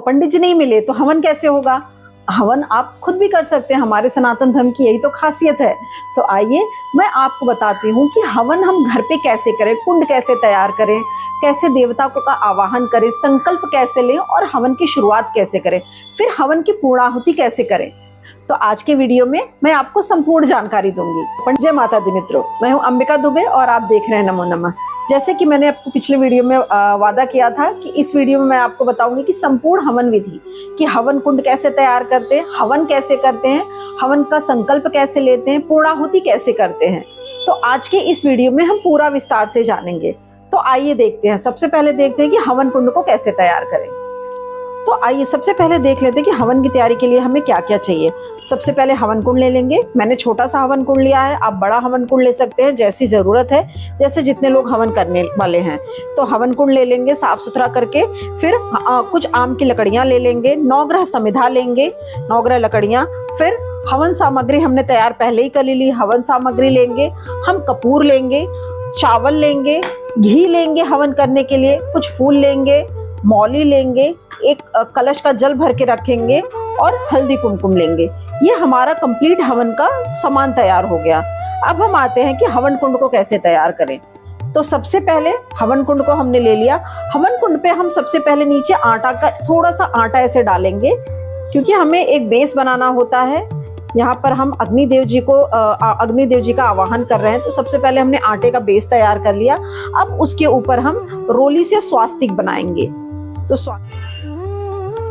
पंडित जी नहीं मिले तो हवन कैसे होगा? हवन आप खुद भी कर सकते हैं, हमारे सनातन धर्म की यही तो खासियत है। तो आइए मैं आपको बताती हूँ कि हवन हम घर पे कैसे करें, कुंड कैसे तैयार करें, कैसे देवता को का आवाहन करें, संकल्प कैसे लें और हवन की शुरुआत कैसे करें, फिर हवन की पूर्णाहुति कैसे करें। तो आज के वीडियो में मैं आपको संपूर्ण जानकारी दूंगी। जय माता दी मित्रों, मैं हूं अंबिका दुबे और आप देख रहे हैं नमो नमः। जैसे कि मैंने आपको पिछले वीडियो में वादा किया था कि इस वीडियो में मैं आपको बताऊंगी कि संपूर्ण हवन विधि, कि हवन कुंड कैसे तैयार करते हैं, हवन कैसे करते हैं, हवन का संकल्प कैसे लेते हैं, पूर्णाहुति कैसे करते हैं। तो आज के इस वीडियो में हम पूरा विस्तार से जानेंगे। तो आइए देखते हैं। सबसे पहले देखते हैं कि हवन कुंड को कैसे तैयार करें। तो आइए सबसे पहले देख लेते हैं कि हवन की तैयारी के लिए हमें क्या क्या चाहिए। सबसे पहले हवन कुंड ले लेंगे। मैंने छोटा सा हवन कुंड लिया है, आप बड़ा हवन कुंड ले सकते हैं जैसी जरूरत है, जैसे जितने लोग हवन करने वाले हैं। तो हवन कुंड ले लेंगे साफ सुथरा करके। फिर कुछ आम की लकड़ियां ले लेंगे, 9 ग्रह समिधा लेंगे, 9 ग्रह लकड़ियां। फिर हवन सामग्री हमने तैयार पहले ही कर ली। हवन सामग्री लेंगे, हम कपूर लेंगे, चावल लेंगे, घी लेंगे हवन करने के लिए, कुछ फूल लेंगे, मौली लेंगे, एक कलश का जल भर के रखेंगे और हल्दी कुमकुम लेंगे। ये हमारा कंप्लीट हवन का सामान तैयार हो गया। अब हम आते हैं कि हवन कुंड को कैसे तैयार करें। तो सबसे पहले हवन कुंड को हमने ले लिया। हवन कुंड पे हम सबसे पहले नीचे आटा का थोड़ा सा आटा ऐसे डालेंगे, क्योंकि हमें एक बेस बनाना होता है। यहाँ पर हम अग्निदेव जी का आवाहन कर रहे हैं, तो सबसे पहले हमने आटे का बेस तैयार कर लिया। अब उसके ऊपर हम रोली से स्वास्तिक बनाएंगे। तो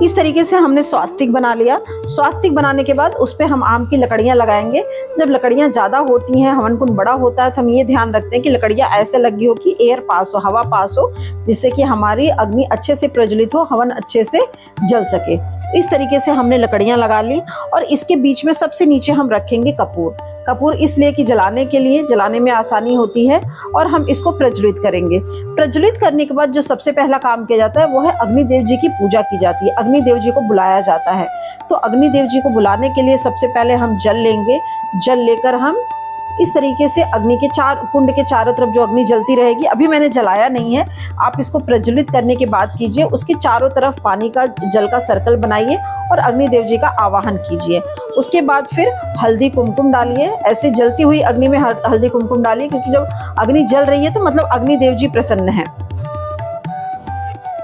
इस तरीके से हमने स्वास्तिक बना लिया। स्वास्तिक बनाने के बाद उस पे हम आम की लकड़ियां लगाएंगे। जब लकड़ियां ज्यादा होती हैं, हवन कुंड बड़ा होता है, तो हम ये ध्यान रखते हैं कि लकड़ियां ऐसे लगी हो कि एयर पास हो, हवा पास हो, जिससे कि हमारी अग्नि अच्छे से प्रज्वलित हो, हवन अच्छे से जल सके। इस तरीके से हमने लकड़ियां लगा ली और इसके बीच में सबसे नीचे हम रखेंगे कपूर। कपूर इसलिए कि जलाने में आसानी होती है और हम इसको प्रज्वलित करेंगे। प्रज्वलित करने के बाद जो सबसे पहला काम किया जाता है वो है अग्निदेव जी की पूजा की जाती है, अग्निदेव जी को बुलाया जाता है। तो अग्निदेव जी को बुलाने के लिए सबसे पहले हम जल लेंगे। जल लेकर हम इस तरीके से अग्नि के कुंड के चारों तरफ जो अग्नि जलती रहेगी, अभी मैंने जलाया नहीं है, आप इसको प्रज्वलित करने के बाद कीजिए। उसके चारों तरफ पानी का जल का सर्कल बनाइए और अग्निदेव जी का आवाहन कीजिए। उसके बाद फिर हल्दी कुमकुम डालिए। ऐसे जलती हुई अग्नि में हल्दी कुमकुम डालिए, क्योंकि जब अग्नि जल रही है तो मतलब अग्निदेव जी प्रसन्न है।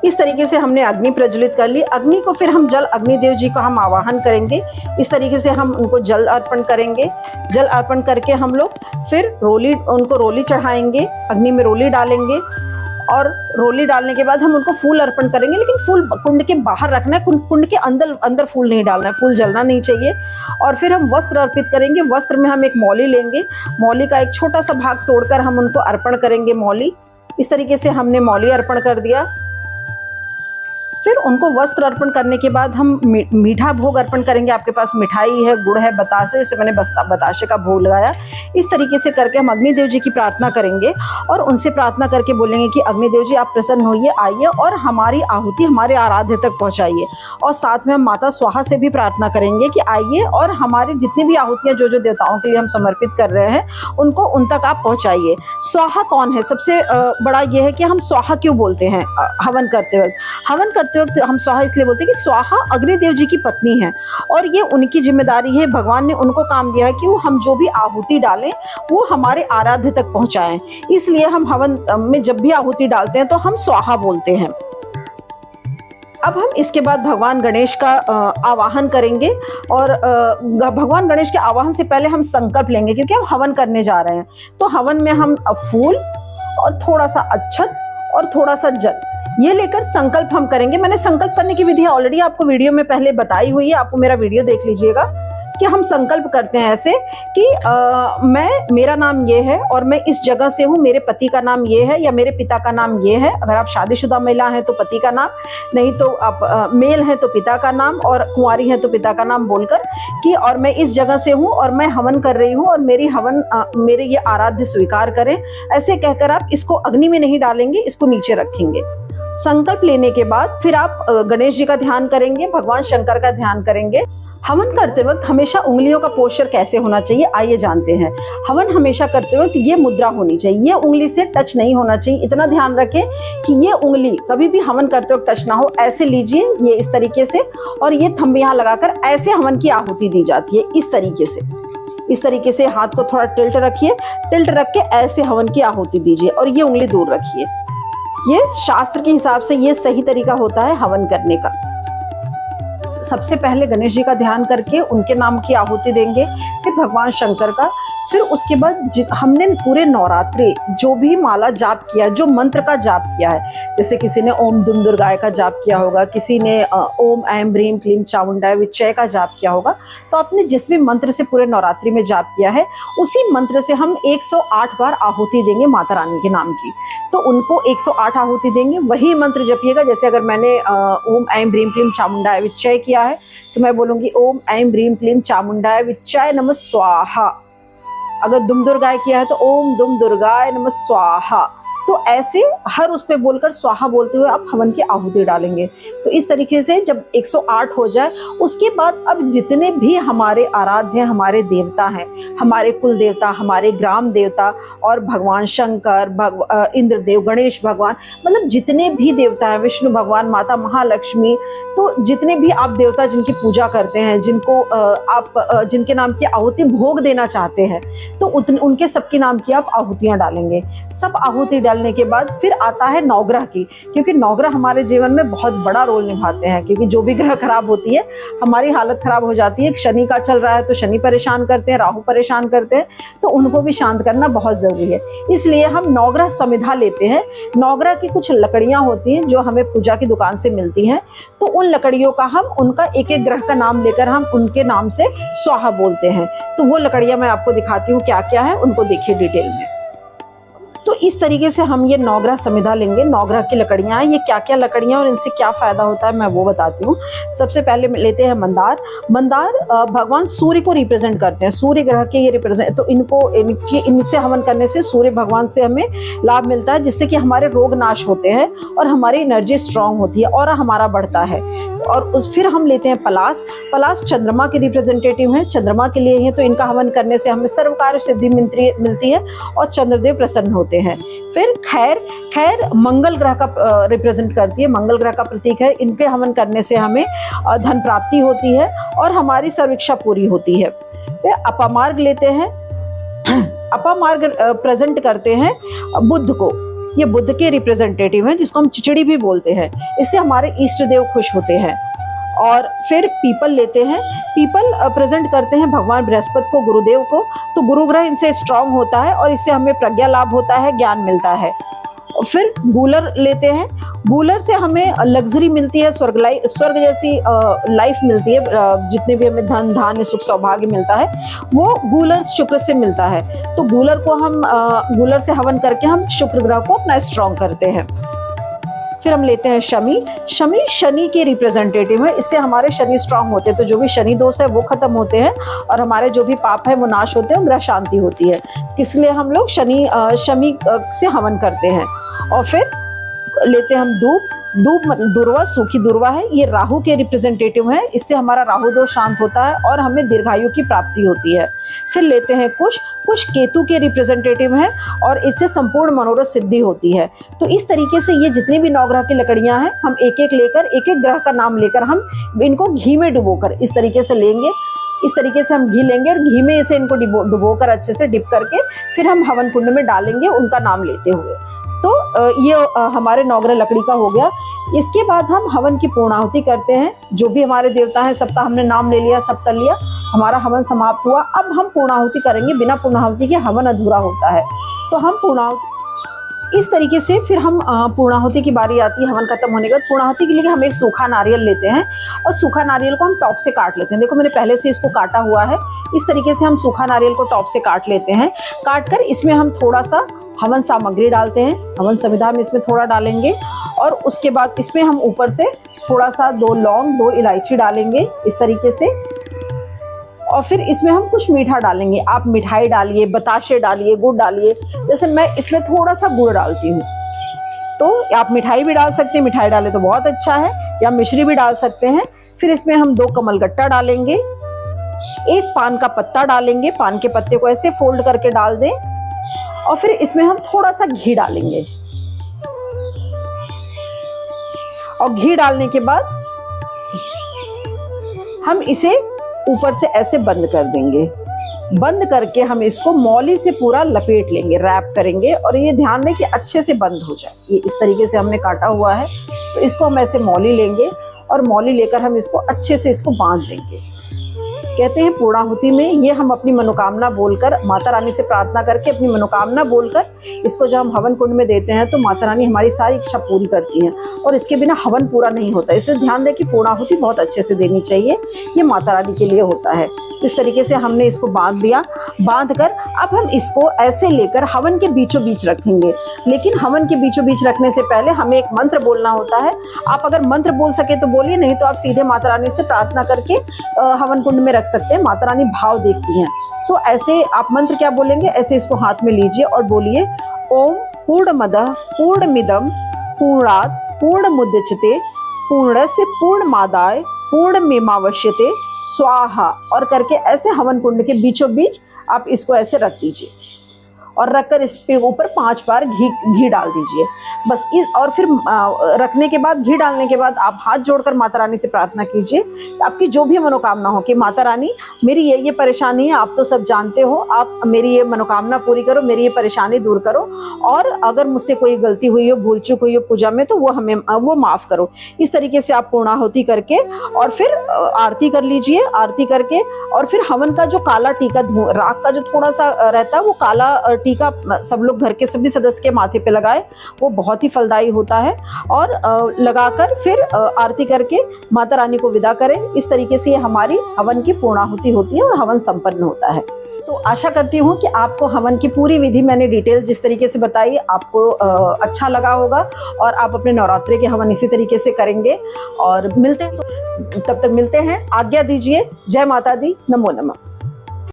इस तरीके से हमने अग्नि प्रज्वलित कर ली। अग्नि को फिर हम जल अग्निदेव जी को हम आवाहन करेंगे। इस तरीके से हम उनको जल अर्पण करेंगे। जल अर्पण करके हम लोग फिर उनको रोली चढ़ाएंगे, अग्नि में रोली डालेंगे और रोली डालने के बाद हम उनको फूल अर्पण करेंगे। लेकिन फूल कुंड के बाहर रखना है, कुंड के अंदर फूल नहीं डालना है, फूल जलना नहीं चाहिए। और फिर हम वस्त्र अर्पित करेंगे। वस्त्र में हम एक मौली लेंगे, मौली का एक छोटा सा भाग तोड़कर हम उनको अर्पण करेंगे मौली। इस तरीके से हमने मौली अर्पण कर दिया। फिर उनको वस्त्र अर्पण करने के बाद हम मीठा भोग अर्पण करेंगे। आपके पास मिठाई है, गुड़ है, बताशे, जैसे मैंने बताशे का भोग लगाया। इस तरीके से करके हम अग्निदेव जी की प्रार्थना करेंगे और उनसे प्रार्थना करके बोलेंगे कि अग्निदेव जी आप प्रसन्न होइए, आइए और हमारी आहुति हमारे आराध्य तक पहुंचाइए। और साथ में हम माता स्वाहा से भी प्रार्थना करेंगे कि आइए और हमारी जितनी भी आहुतियां जो देवताओं के लिए हम समर्पित कर रहे हैं उनको उन तक आप पहुंचाइए। स्वाहा कौन है? सबसे बड़ा ये है कि हम स्वाहा क्यों बोलते हैं हवन करते वक्त। हवन करते वक्त हम स्वाहा इसलिए बोलते हैं कि स्वाहा अग्निदेव जी की पत्नी है और ये उनकी जिम्मेदारी है। भगवान ने उनको काम दिया है कि वो हम जो भी आहुति डालें वो हमारे आराध्य तक पहुंचाएं। इसलिए हम हवन में जब भी आहुति डालते हैं तो हम स्वाहा बोलते हैं। अब हम इसके बाद भगवान गणेश का आवाहन करेंगे और भगवान गणेश के आवाहन से पहले हम संकल्प लेंगे, क्योंकि हम हवन करने जा रहे हैं। तो हवन में हम फूल और थोड़ा सा अक्षत और थोड़ा सा जल ये लेकर संकल्प हम करेंगे। मैंने संकल्प करने की विधि ऑलरेडी आपको वीडियो में पहले बताई हुई है, आपको मेरा वीडियो देख लीजिएगा। कि हम संकल्प करते हैं ऐसे कि मेरा नाम ये है और मैं इस जगह से हूँ, मेरे पति का नाम ये है या मेरे पिता का नाम ये है। अगर आप शादीशुदा महिला हैं तो पति का नाम, नहीं तो आप मेल हैं तो पिता का नाम और कुंवारी हैं तो पिता का नाम बोलकर कि और मैं इस जगह से हूँ और मैं हवन कर रही हूँ और मेरे ये आराध्य स्वीकार करें। ऐसे कहकर आप इसको अग्नि में नहीं डालेंगे, इसको नीचे रखेंगे। संकल्प लेने के बाद फिर आप गणेश जी का ध्यान करेंगे, भगवान शंकर का ध्यान करेंगे। हवन करते वक्त हमेशा उंगलियों का पोस्चर कैसे होना चाहिए, आइए जानते हैं। हवन हमेशा करते वक्त ये मुद्रा होनी चाहिए, ये उंगली से टच नहीं होना चाहिए। इतना ध्यान रखें कि ये उंगली कभी भी हवन करते वक्त टच ना हो। ऐसे लीजिए ये इस तरीके से, और ये थंब यहाँ लगाकर ऐसे हवन की आहुति दी जाती है। इस तरीके से, इस तरीके से हाथ को थोड़ा टिल्ट रखिए, टिल्ट रख के ऐसे हवन की आहुति दीजिए और ये उंगली दूर रखिए। ये शास्त्र के हिसाब से ये सही तरीका होता है हवन करने का। सबसे पहले गणेश जी का ध्यान करके उनके नाम की आहुति देंगे, फिर भगवान शंकर का, फिर उसके बाद हमने पूरे नवरात्रि जो भी माला जाप किया, जो मंत्र का जाप किया है, जैसे किसी ने ओम दुम दुर्गाय का जाप किया होगा, किसी ने ओम ऐं ह्रीं क्लीं चामुंडाय विच्चय का जाप किया होगा, तो आपने जिस भी मंत्र से पूरे नवरात्रि में जाप किया है उसी मंत्र से हम 108 बार आहुति देंगे माता रानी के नाम की। तो उनको 108 आहुति देंगे, वही मंत्र जपिएगा। जैसे अगर मैंने ओम ऐं ह्रीं क्लीं चामुंडाय विच्चय किया है तो मैं बोलूंगी ओम ऐं ह्रीं क्लीं चामुंडाय विच्चय नमः स्वाहा। अगर दुम दुर्गाय किया है तो ओम दुम दुर्गाय नमः स्वाहा। तो ऐसे हर उस पे बोलकर स्वाहा बोलते हुए आप हवन की आहुति डालेंगे। तो इस तरीके से जब 108 हो जाए उसके बाद अब जितने भी हमारे आराध्य हमारे देवता हैं, हमारे कुल देवता, हमारे ग्राम देवता और भगवान शंकर, इंद्रदेव, गणेश भगवान, मतलब जितने भी देवता हैं, विष्णु भगवान, माता महालक्ष्मी, तो जितने भी आप देवता जिनकी पूजा करते हैं, जिनको आप जिनके नाम की आहुति भोग देना चाहते हैं, तो उनके सबके नाम की आप आहुतियां डालेंगे। सब आहुति डालने के बाद फिर आता है नवग्रह की, क्योंकि नवग्रह हमारे जीवन में बहुत बड़ा रोल निभाते हैं। क्योंकि जो भी ग्रह खराब होती है हमारी हालत खराब हो जाती है। शनि का चल रहा है तो शनि परेशान करते हैं, राहु परेशान करते हैं, तो उनको भी शांत करना बहुत जरूरी है। इसलिए हम नवग्रह समिधा लेते हैं। नवग्रह की कुछ लकड़ियां होती हैं जो हमें पूजा की दुकान से मिलती हैं, तो उन लकड़ियों का हम उनका एक एक ग्रह का नाम लेकर हम उनके नाम से स्वाहा बोलते हैं। तो वो लकड़ियां मैं आपको दिखाती हूँ क्या क्या है, उनको देखिए डिटेल में। तो इस तरीके से हम ये नवग्रह समिधा लेंगे। नवग्रह की लकड़ियां हैं, ये क्या क्या लकड़ियां और इनसे क्या फायदा होता है मैं वो बताती हूँ। सबसे पहले लेते हैं मंदार। मंदार भगवान सूर्य को रिप्रेजेंट करते हैं, सूर्य ग्रह के ये रिप्रेजेंट, तो इनसे हवन करने से सूर्य भगवान से हमें लाभ मिलता है, जिससे कि हमारे रोग नाश होते हैं और हमारी एनर्जी स्ट्रांग होती है और हमारा बढ़ता है। और फिर हम लेते हैं पलाश। पलाश चंद्रमा के रिप्रेजेंटेटिव हैं, चंद्रमा के लिए हैं, तो इनका हवन करने से हमें सर्व कार्य सिद्धि मिलती है और चंद्रदेव प्रसन्न होते हैं। फिर खैर, खैर मंगल ग्रह का रिप्रेजेंट करती है, मंगल ग्रह का प्रतीक है। इनके हवन करने से हमें धन प्राप्ति होती है और हमारी सर्व इच्छा पूरी होती है। फिर अपामार्ग लेते हैं। अपामार्ग प्रेजेंट करते हैं बुध को, ये बुध के रिप्रेजेंटेटिव हैं, जिसको हम चिचड़ी भी बोलते हैं। इससे हमारे इष्ट देव खुश होते हैं। और फिर पीपल लेते हैं। पीपल प्रेजेंट करते हैं भगवान बृहस्पति को, गुरुदेव को, तो गुरु ग्रह इनसे स्ट्रांग होता है और इससे हमें प्रज्ञा लाभ होता है, ज्ञान मिलता है। फिर गूलर लेते हैं। गूलर से हमें लग्जरी मिलती है, स्वर्ग जैसी लाइफ मिलती है। जितने भी हमें धन धान्य सुख सौभाग्य मिलता है वो गूलर शुक्र से मिलता है। तो गूलर को हम गूलर से हवन करके हम शुक्र ग्रह को अपना स्ट्रांग करते हैं। फिर हम लेते हैं शमी। शमी शनि के रिप्रेजेंटेटिव है, इससे हमारे शनि स्ट्रांग होते हैं, तो जो भी शनि दोष है वो खत्म होते हैं और हमारे जो भी पाप है वो नाश होते हैं, ग्रह शांति होती है। इसलिए हम लोग शनि से हवन करते हैं। और फिर लेते हैं हम दूब। दूब मतलब दुर्वा, सूखी दुर्वा है, ये राहु के रिप्रेजेंटेटिव है, इससे हमारा राहु दोष शांत होता है और हमें दीर्घायु की प्राप्ति होती है। फिर लेते हैं कुश। कुश केतु के रिप्रेजेंटेटिव है और इससे संपूर्ण मनोरथ सिद्धि होती है। तो इस तरीके से ये जितनी भी नवग्रह की लकड़ियां हैं हम एक एक लेकर, एक एक ग्रह का नाम लेकर हम इनको घी में डुबोकर इस तरीके से लेंगे। इस तरीके से हम घी लेंगे और घी में इसे इनको डुबोकर अच्छे से डिप करके फिर हम हवन कुंड में डालेंगे उनका नाम लेते हुए। तो ये हमारे नवग्रह लकड़ी का हो गया। इसके बाद हम हवन की पूर्णाहुति करते हैं। जो भी हमारे देवता हैं सबका हमने नाम ले लिया, सब कर लिया, हमारा हवन समाप्त हुआ। अब हम पूर्णाहुति करेंगे, बिना पूर्णाहुति के हवन अधूरा होता है। तो हम पूर्णाहुति इस तरीके से, फिर हम पूर्णाहुति की बारी आती है हवन खत्म होने के बाद। पूर्णाहुति के लिए हम एक सूखा नारियल लेते हैं और सूखा नारियल को हम टॉप से काट लेते हैं। देखो मैंने पहले से इसको काटा हुआ है। इस तरीके से हम सूखा नारियल को टॉप से काट लेते हैं। काट कर इसमें हम थोड़ा सा हवन सामग्री डालते हैं। हवन समिधा में इसमें थोड़ा डालेंगे और उसके बाद इसमें हम ऊपर से थोड़ा सा 2 लौंग 2 इलायची डालेंगे इस तरीके से। और फिर इसमें हम कुछ मीठा डालेंगे। आप मिठाई डालिए, बताशे डालिए, गुड़ डालिए। जैसे मैं इसमें थोड़ा सा गुड़ डालती हूँ, तो आप मिठाई भी डाल सकते हैं, मिठाई डाले तो बहुत अच्छा है, या मिश्री भी डाल सकते हैं। फिर इसमें हम 2 कमलगट्टा डालेंगे एक पान का पत्ता डालेंगे, पान के पत्ते को ऐसे फोल्ड करके डाल दें और फिर इसमें हम थोड़ा सा घी डालेंगे और घी डालने के बाद हम इसे ऊपर से ऐसे बंद कर देंगे। बंद करके हम इसको मौली से पूरा लपेट लेंगे, रैप करेंगे और ये ध्यान दें कि अच्छे से बंद हो जाए। ये इस तरीके से हमने काटा हुआ है, तो इसको हम ऐसे मौली लेंगे और मौली लेकर हम इसको अच्छे से इसको बांध देंगे। कहते हैं पूर्णाहुति में ये हम अपनी मनोकामना बोलकर, माता रानी से प्रार्थना करके अपनी मनोकामना बोलकर इसको जब हम हवन कुंड में देते हैं तो माता रानी हमारी सारी इच्छा पूरी करती हैं और इसके बिना हवन पूरा नहीं होता। इसलिए ध्यान दें कि पूर्णाहुति बहुत अच्छे से देनी चाहिए, ये माता रानी के लिए होता है। इस तरीके से हमने इसको बांध दिया। बांध कर अब हम इसको ऐसे लेकर हवन के बीचों बीच रखेंगे। लेकिन हवन के बीचों बीच रखने से पहले हमें एक मंत्र बोलना होता है। आप अगर मंत्र बोल सके तो बोलिए, नहीं तो आप सीधे माता रानी से प्रार्थना करके हवन कुंड में रख सकते हैं। माता रानी भाव देखती हैं। तो ऐसे आप मंत्र क्या बोलेंगे, ऐसे इसको हाथ में लीजिए और बोलिए ओम पूर्णमदः पूर्णमिदं पूर्णात् पूर्णमुदच्यते पूर्णस्य पूर्णमादाय पूर्णमेवावशिष्यते स्वाहा और करके ऐसे हवन कुंड के बीचों बीच आप इसको ऐसे रख दीजिए और रखकर इस पे ऊपर 5 बार घी डाल दीजिए। बस इस और फिर रखने के बाद, घी डालने के बाद आप हाथ जोड़कर माता रानी से प्रार्थना कीजिए, आपकी जो भी मनोकामना हो कि माता रानी मेरी ये परेशानी है, आप तो सब जानते हो, आप मेरी ये मनोकामना पूरी करो, मेरी ये परेशानी दूर करो और अगर मुझसे कोई गलती हुई हो, भूल चूक हुई हो पूजा में तो वो माफ़ करो। इस तरीके से आप पूर्णाहुति करके और फिर आरती कर लीजिए। आरती करके और फिर हवन का जो काला टीका, राख का जो थोड़ा सा रहता है वो काला टीका सब लोग घर के सभी सदस्य के माथे पे लगाए, वो बहुत ही फलदायी होता है। और लगाकर फिर आरती करके माता रानी को विदा करें। इस तरीके से ये हमारी हवन की पूर्णाहुति होती है और हवन संपन्न होता है। तो आशा करती हूँ कि आपको हवन की पूरी विधि मैंने डिटेल जिस तरीके से बताई आपको अच्छा लगा होगा और आप अपने नवरात्रि के हवन इसी तरीके से करेंगे। और मिलते हैं, तो तब तक मिलते हैं, आज्ञा दीजिए। जय माता दी, नमो नमः।